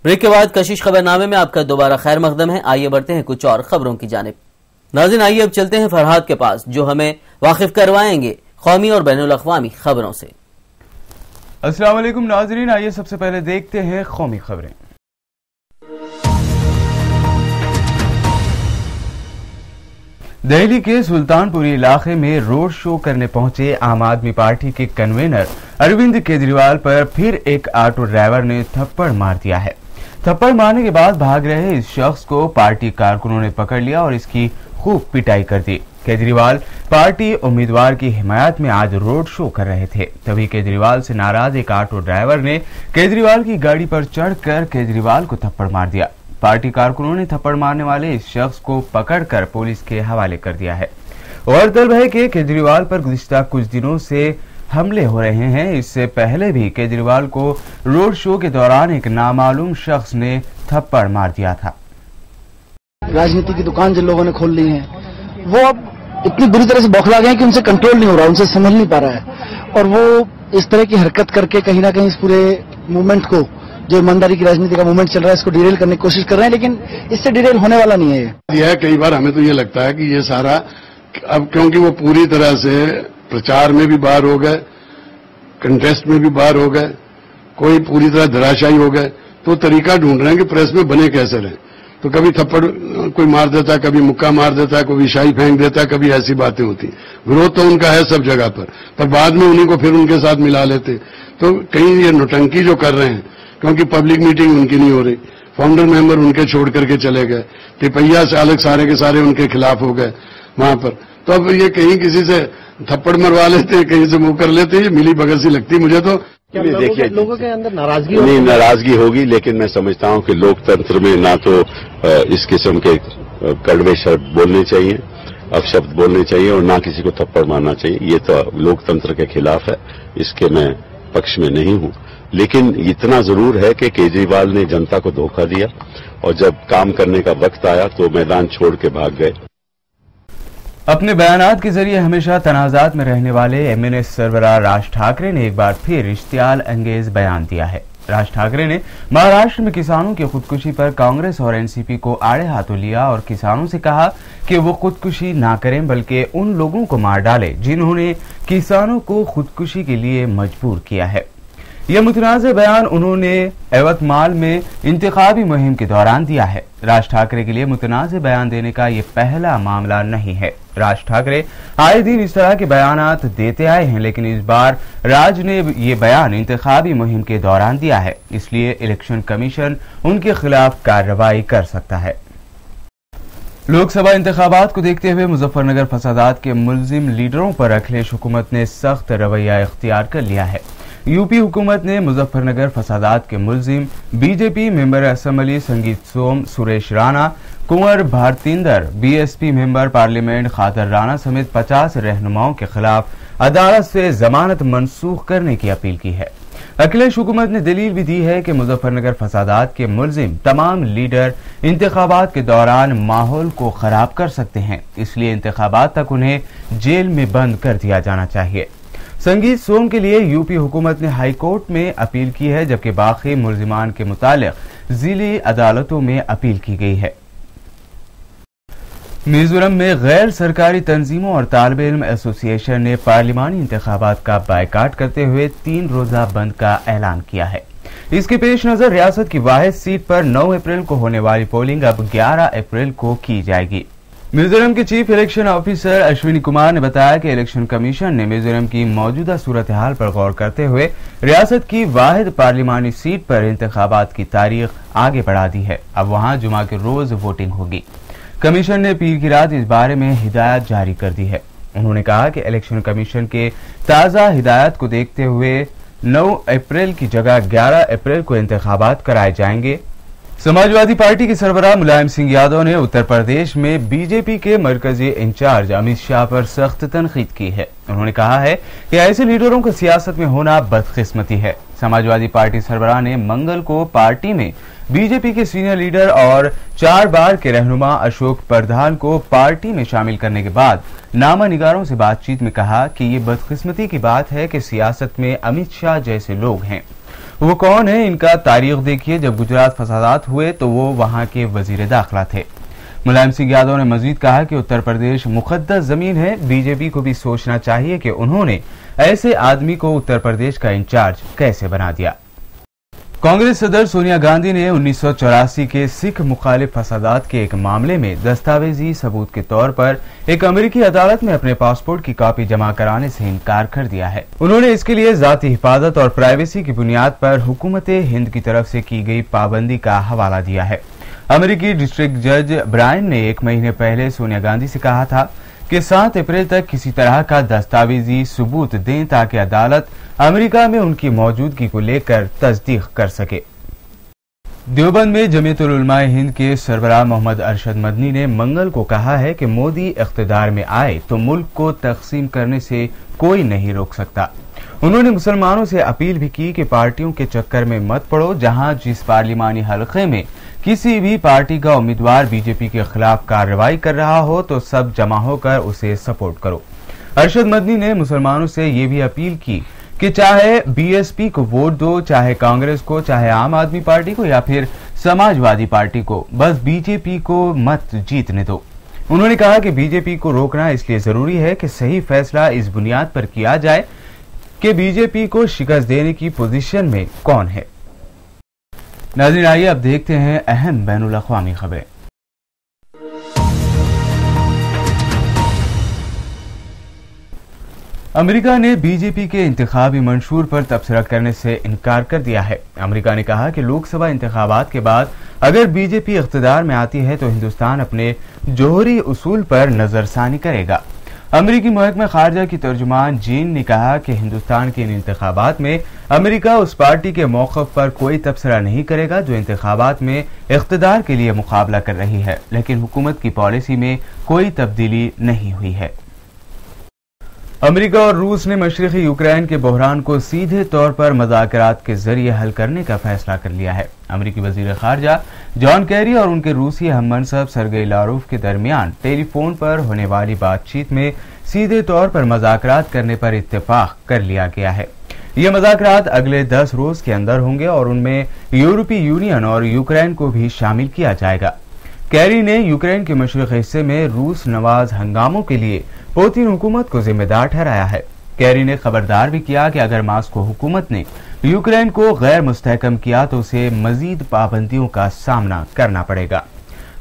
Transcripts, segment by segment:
Break के बाद कशिश खबरनामे में आपका दोबारा खैर मकदम है। आइए बढ़ते हैं कुछ और खबरों की जानिब। नाज़रीन, आइए अब चलते हैं फरहाद के पास जो हमें वाकिफ करवाएंगे कौमी और बैनुल अक़वामी खबरों से। अस्सलाम वालेकुम नाज़रीन, आइए सबसे पहले देखते हैं कौमी खबरें। दिल्ली के सुल्तानपुरी इलाके में रोड शो करने पहुंचे आम आदमी पार्टी के कन्वीनर अरविंद केजरीवाल पर फिर एक ऑटो ड्राइवर ने थप्पड़ मार दिया है। थप्पड़ मारने के बाद भाग रहे इस शख्स को पार्टी कारकुनों ने पकड़ लिया और इसकी खूब पिटाई कर दी। केजरीवाल पार्टी उम्मीदवार की हिमायत में आज रोड शो कर रहे थे, तभी केजरीवाल से नाराज एक ऑटो ड्राइवर ने केजरीवाल की गाड़ी पर चढ़कर केजरीवाल को थप्पड़ मार दिया। पार्टी कारकुनों ने थप्पड़ मारने वाले इस शख्स को पकड़कर पुलिस के हवाले कर दिया है। गौरतलब है कि केजरीवाल पर गुज़िश्ता कुछ दिनों से हमले हो रहे हैं। इससे पहले भी केजरीवाल को रोड शो के दौरान एक नामालूम शख्स ने थप्पड़ मार दिया था। राजनीति की दुकान जिन लोगों ने खोल ली है वो अब इतनी बुरी तरह से बौखला गए हैं कि उनसे कंट्रोल नहीं हो रहा, उनसे संभल नहीं पा रहा है और वो इस तरह की हरकत करके कहीं ना कहीं इस पूरे मूवमेंट को, जो ईमानदारी की राजनीति का मूवमेंट चल रहा है, इसको डिरेल करने की कोशिश कर रहे हैं, लेकिन इससे डिरेल होने वाला नहीं है। यह कई बार हमें तो ये लगता है कि ये सारा अब क्योंकि वो पूरी तरह से प्रचार में भी बाहर हो गए, कंटेस्ट में भी बाहर हो गए, कोई पूरी तरह धराशायी हो गए, तो तरीका ढूंढ रहे हैं कि प्रेस में बने कैसे रहे। तो कभी थप्पड़ कोई मार देता है, कभी मुक्का मार देता है, कोई शाही फेंक देता है, कभी ऐसी बातें होती। विरोध तो उनका है सब जगह पर बाद में उन्हीं को फिर उनके साथ मिला लेते। तो कहीं ये नौटंकी जो कर रहे हैं, क्योंकि पब्लिक मीटिंग उनकी नहीं हो रही, फाउंडर मेंबर उनके छोड़ करके चले गए, तिपैया चालक सारे के सारे उनके खिलाफ हो गए वहां पर। तो अब ये कहीं किसी से थप्पड़ मरवा लेते, कहीं से मुंह कर लेते, ये मिली भगत सी लगती मुझे तो। देखिए लोगों के अंदर नाराजगी नहीं, नाराजगी होगी, लेकिन मैं समझता हूं कि लोकतंत्र में ना तो इस किस्म के कड़वे शब्द बोलने चाहिए, अपशब्द बोलने चाहिए और ना किसी को थप्पड़ मारना चाहिए। ये तो लोकतंत्र के खिलाफ है, इसके मैं पक्ष में नहीं हूं। लेकिन इतना जरूर है कि केजरीवाल ने जनता को धोखा दिया और जब काम करने का वक्त आया तो मैदान छोड़ के भाग गए। अपने बयानात के जरिए हमेशा तनाजात में रहने वाले एमएनएस सरबराह राज ठाकरे ने एक बार फिर इश्तियाल अंगेज बयान दिया है। राज ठाकरे ने महाराष्ट्र में किसानों की खुदकुशी पर कांग्रेस और एनसीपी को आड़े हाथों लिया और किसानों से कहा कि वो खुदकुशी ना करें बल्कि उन लोगों को मार डाले जिन्होंने किसानों को खुदकुशी के लिए मजबूर किया है। यह मुतनाज़ बयान उन्होंने यवतमाल में इंतखाबी मुहिम के दौरान दिया है। राज ठाकरे के लिए मुतनाज़ बयान देने का ये पहला मामला नहीं है। राज ठाकरे आए दिन इस तरह के बयानात देते आए हैं, लेकिन इस बार राज ने ये बयान इंतखाबी मुहिम के दौरान दिया है, इसलिए इलेक्शन कमीशन उनके खिलाफ कार्रवाई कर सकता है। लोकसभा इंतखाबात को देखते हुए मुजफ्फरनगर फसादात के मुलजिम लीडरों पर अखिलेश हुकूमत ने सख्त रवैया इख्तियार कर लिया है। यूपी हुकूमत ने मुजफ्फरनगर फसादात के मुलजिम बीजेपी मेंबर असम्बली संगीत सोम, सुरेश राणा, कुंवर भारतींदर, बीएसपी मेंबर पार्लियामेंट खादर राणा समेत 50 रहनुमाओं के खिलाफ अदालत से जमानत मनसूख करने की अपील की है। अखिलेश हुकूमत ने दलील भी दी है कि मुजफ्फरनगर फसादात के मुलजिम तमाम लीडर इंतखाबात के दौरान माहौल को खराब कर सकते हैं, इसलिए इंतखाबात तक उन्हें जेल में बंद कर दिया जाना चाहिए। संगीत सोम के लिए यूपी हुकूमत ने हाई कोर्ट में अपील की है, जबकि बाकी मुलजिमान के मुतालिक जिली अदालतों में अपील की गई है। मिजोरम में गैर सरकारी तंजीमों और तालिब इल्म एसोसिएशन ने पार्लिमानी इंतखाबात का बायकाट करते हुए 3 रोजा बंद का ऐलान किया है। इसके पेश नजर रियासत की वाहिद सीट पर 9 अप्रैल को होने वाली पोलिंग अब 11 अप्रैल को की जाएगी। मिजोरम के chief election officer Ashwini Kumar ने बताया कि इलेक्शन कमीशन ने मिजोरम की मौजूदा सूरत हाल पर गौर करते हुए रियासत की वाहिद पार्लिमानी सीट पर इंतखाबात की तारीख आगे बढ़ा दी है। अब वहां जुमा के रोज वोटिंग होगी। कमीशन ने पीर की रात इस बारे में हिदायत जारी कर दी है। उन्होंने कहा कि इलेक्शन कमीशन के ताज़ा हिदायत को देखते हुए 9 अप्रैल की जगह 11 अप्रैल को इंतखाबात कराए जाएंगे। समाजवादी पार्टी के सरबराह मुलायम सिंह यादव ने उत्तर प्रदेश में बीजेपी के मरकजी इंचार्ज अमित शाह पर सख्त तनकीद की है। उन्होंने कहा है कि ऐसे लीडरों को सियासत में होना बदकिस्मती है। समाजवादी पार्टी सरबराह ने मंगल को पार्टी में बीजेपी के सीनियर लीडर और 4 बार के रहनुमा अशोक प्रधान को पार्टी में शामिल करने के बाद नामा निगारों से बातचीत में कहा कि ये बदकिस्मती की बात है कि सियासत में अमित शाह जैसे लोग हैं। वो कौन है, इनका तारीख देखिए। जब गुजरात फसादात हुए तो वो वहां के वजीर दाखिला थे। मुलायम सिंह यादव ने मजीद कहा कि उत्तर प्रदेश मुकद्दस जमीन है। बीजेपी को भी सोचना चाहिए कि उन्होंने ऐसे आदमी को उत्तर प्रदेश का इंचार्ज कैसे बना दिया। कांग्रेस सदर सोनिया गांधी ने 1984 के सिख मुखालिफ फसादात के एक मामले में दस्तावेजी सबूत के तौर पर एक अमेरिकी अदालत में अपने पासपोर्ट की कॉपी जमा कराने से इनकार कर दिया है। उन्होंने इसके लिए जाती हिफाजत और प्राइवेसी की बुनियाद पर हुकूमत हिंद की तरफ से की गई पाबंदी का हवाला दिया है। अमेरिकी डिस्ट्रिक्ट जज ब्रायन ने 1 महीने पहले सोनिया गांधी से कहा था कि 7 अप्रैल तक किसी तरह का दस्तावेजी सबूत दें ताकि अदालत अमेरिका में उनकी मौजूदगी को लेकर तस्दीक कर सके। देवबंद में जमीयतुल उलमा हिंद के सरबराह मोहम्मद अरशद मदनी ने मंगल को कहा है कि मोदी इख्तिदार में आए तो मुल्क को तकसीम करने से कोई नहीं रोक सकता। उन्होंने मुसलमानों से अपील भी की कि पार्टियों के चक्कर में मत पड़ो। जहां जिस पार्लिमानी हलके में किसी भी पार्टी का उम्मीदवार बीजेपी के खिलाफ कार्रवाई कर रहा हो तो सब जमा होकर उसे सपोर्ट करो। अरशद मदनी ने मुसलमानों से ये भी अपील की कि चाहे बीएसपी को वोट दो, चाहे कांग्रेस को, चाहे आम आदमी पार्टी को या फिर समाजवादी पार्टी को, बस बीजेपी को मत जीतने दो। उन्होंने कहा कि बीजेपी को रोकना इसलिए जरूरी है कि सही फैसला इस बुनियाद पर किया जाए कि बीजेपी को शिकस्त देने की पोजीशन में कौन है। नाज़रीन, आइए अब देखते हैं अहम बैनुल अक़वामी खबरें। अमेरिका ने बीजेपी के इंतखाबी मंशूर पर तबसरा करने से इनकार कर दिया है। अमेरिका ने कहा कि लोकसभा इंतखाबात के बाद अगर बीजेपी इख्तिदार में आती है तो हिंदुस्तान अपने जोहरी उसूल पर नजरसानी करेगा। अमेरिकी महकमा खारजा की तर्जुमान जीन ने कहा कि हिंदुस्तान के इन इंतखाबात में अमेरिका उस पार्टी के मौक़िफ़ पर कोई तबसरा नहीं करेगा जो इंतखाबात में इख्तिदार के लिए मुकाबला कर रही है, लेकिन हुकूमत की पॉलिसी में कोई तब्दीली नहीं हुई है। अमेरिका और रूस ने मशरिकी यूक्रेन के बहरान को सीधे तौर पर मुज़ाकरात के जरिए हल करने का फैसला कर लिया है। अमेरिकी वजीर खारजा जॉन कैरी और उनके रूसी हममनसब सरगेई लारोव के दरमियान टेलीफोन पर होने वाली बातचीत में सीधे तौर पर मुज़ाकरात करने पर इत्तेफाक कर लिया गया है। ये मुज़ाकरात अगले 10 रोज के अंदर होंगे और उनमें यूरोपीय यूनियन और यूक्रेन को भी शामिल किया जाएगा। कैरी ने यूक्रेन के मशरिकी हिस्से में रूस नवाज हंगामों के लिए पुतिन हुकूमत को जिम्मेदार ठहराया है। कैरी ने खबरदार भी किया कि अगर मास्को हुकूमत ने यूक्रेन को गैर मुस्तहकम किया तो उसे मजीद पाबंदियों का सामना करना पड़ेगा।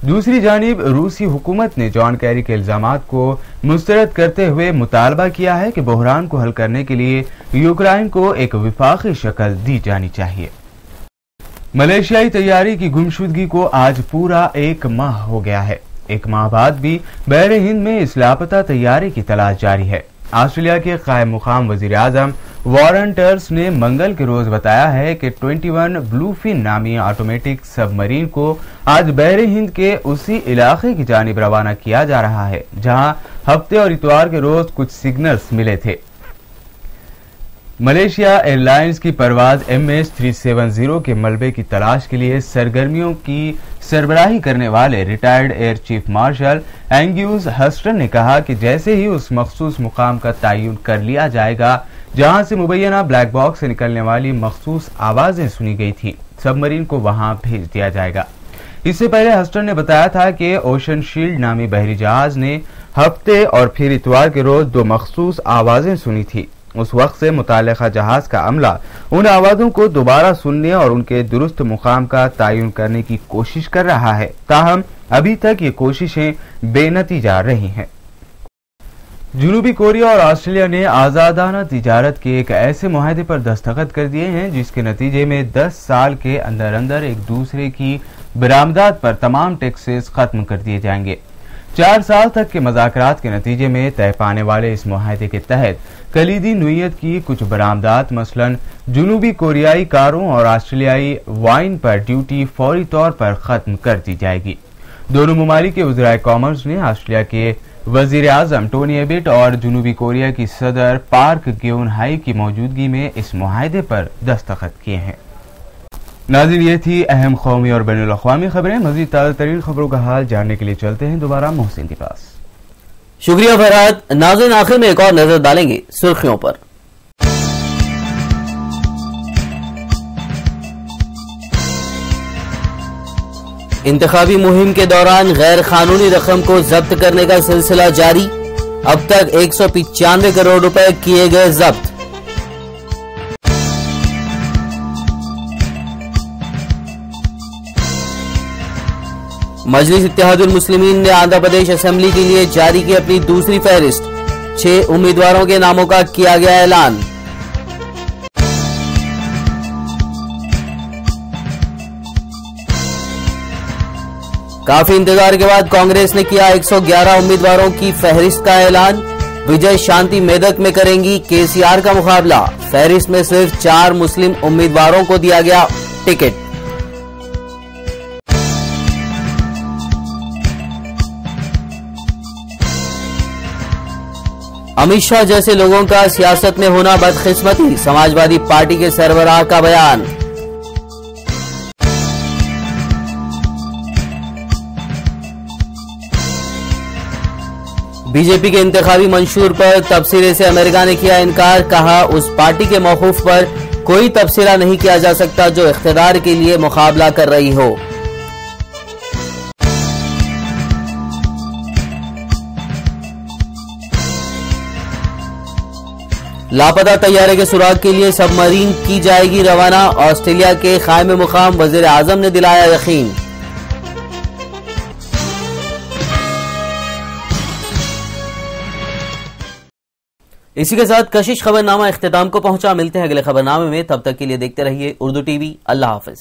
दूसरी जानिब रूसी हुकूमत ने जॉन कैरी के इल्जामात को मुस्तरद करते हुए मुतालबा किया है कि बहरान को हल करने के लिए यूक्रेन को एक विफाकी शक्ल दी जानी चाहिए। मलेशियाई तैयारी की गुमशुदगी को आज पूरा 1 माह हो गया है। 1 माह बाद भी बहरे हिंद में इस लापता तैयारी की तलाश जारी है। ऑस्ट्रेलिया के कायम मुकाम वजीर आजम वॉरेन टर्स ने मंगल के रोज बताया है कि 21 ब्लूफिन नामी ऑटोमेटिक सबमरीन को आज बहरे हिंद के उसी इलाके की जानिब रवाना किया जा रहा है जहां हफ्ते और इतवार के रोज कुछ सिग्नल्स मिले थे। मलेशिया एयरलाइंस की परवाज MS-370 के मलबे की तलाश के लिए सरगर्मियों की सरबराही करने वाले retired air chief marshal Angus Houston ने कहा कि जैसे ही उस मखसूस मुकाम का तयन कर लिया जाएगा जहां से मुबैना ब्लैक बॉक्स से निकलने वाली मखसूस आवाजें सुनी गई थी, सबमरीन को वहां भेज दिया जाएगा। इससे पहले हस्टन ने बताया था कि ओशन शील्ड नामी बहरी जहाज ने हफ्ते और फिर इतवार के रोज 2 मखसूस आवाजें सुनी थी। उस वक्त से मुताल्लिका जहाज का अमला उन आवाजों को दोबारा सुनने और उनके दुरुस्त मुकाम का तयन करने की कोशिश कर रहा है, ताहम अभी तक ये कोशिशें बेनतीजा रही हैं। जनूबी कोरिया और ऑस्ट्रेलिया ने आजादाना तिजारत के एक ऐसे मुआहदे पर दस्तखत कर दिए हैं जिसके नतीजे में 10 साल के अंदर अंदर एक दूसरे की बरामदात पर तमाम टैक्सेस खत्म कर दिए जाएंगे। 4 साल तक के मज़ाकरात के नतीजे में तय पाने वाले इस मुआहदे के तहत कलीदी नोयत की कुछ बरामदात मसलन जनूबी कोरियाई कारों और ऑस्ट्रेलियाई वाइन पर ड्यूटी फौरी तौर पर खत्म कर दी जाएगी। दोनों ममालिक के वज़ीर कॉमर्स ने ऑस्ट्रेलिया के वजीर आजम टोनी एबेट और जनूबी कोरिया की सदर पार्क गेउन हाई की मौजूदगी में इस मुआहदे पर दस्तखत किए हैं। नाज़रीन, ये थी अहम कौमी और बैनुल अक़वामी खबरें। मज़ीद ताज़ा तरीन खबरों का हाल जानने के लिए चलते हैं दोबारा मोहसिन के पास। शुक्रिया फरहाद। नाज़रीन, आखिर में एक और नजर डालेंगे सुर्खियों पर। इंतखाबी मुहिम के दौरान गैर कानूनी रकम को जब्त करने का सिलसिला जारी। अब तक 195 करोड़ रुपए किए गए जब्त। मजलिस इत्तेहादुल मुस्लिमीन ने आंध्र प्रदेश असेंबली के लिए जारी की अपनी दूसरी फहरिस्त। 6 उम्मीदवारों के नामों का किया गया ऐलान। काफी इंतजार के बाद कांग्रेस ने किया 111 उम्मीदवारों की फहरिस्त का ऐलान। विजय शांति मेदक में करेंगी केसीआर का मुकाबला। फहरिस्त में सिर्फ 4 मुस्लिम उम्मीदवारों को दिया गया टिकट। अमित शाह जैसे लोगों का सियासत में होना बदकिस्मती। समाजवादी पार्टी के सरबराह का बयान। बीजेपी के इंतखाबी मंशूर पर तबसरे से अमेरिका ने किया इनकार। कहा, उस पार्टी के मौकूफ पर कोई तबसरा नहीं किया जा सकता जो इख्तियार के लिए मुकाबला कर रही हो। लापता तैयारे के सुराग के लिए सबमरीन की जाएगी रवाना। ऑस्ट्रेलिया के कायम मुकाम वजीर आजम ने दिलाया यकीन। इसी के साथ कशिश खबरनामा इख्तिताम को पहुंचा। मिलते हैं अगले खबरनामे में, तब तक के लिए देखते रहिए उर्दू टीवी। अल्लाह हाफिज।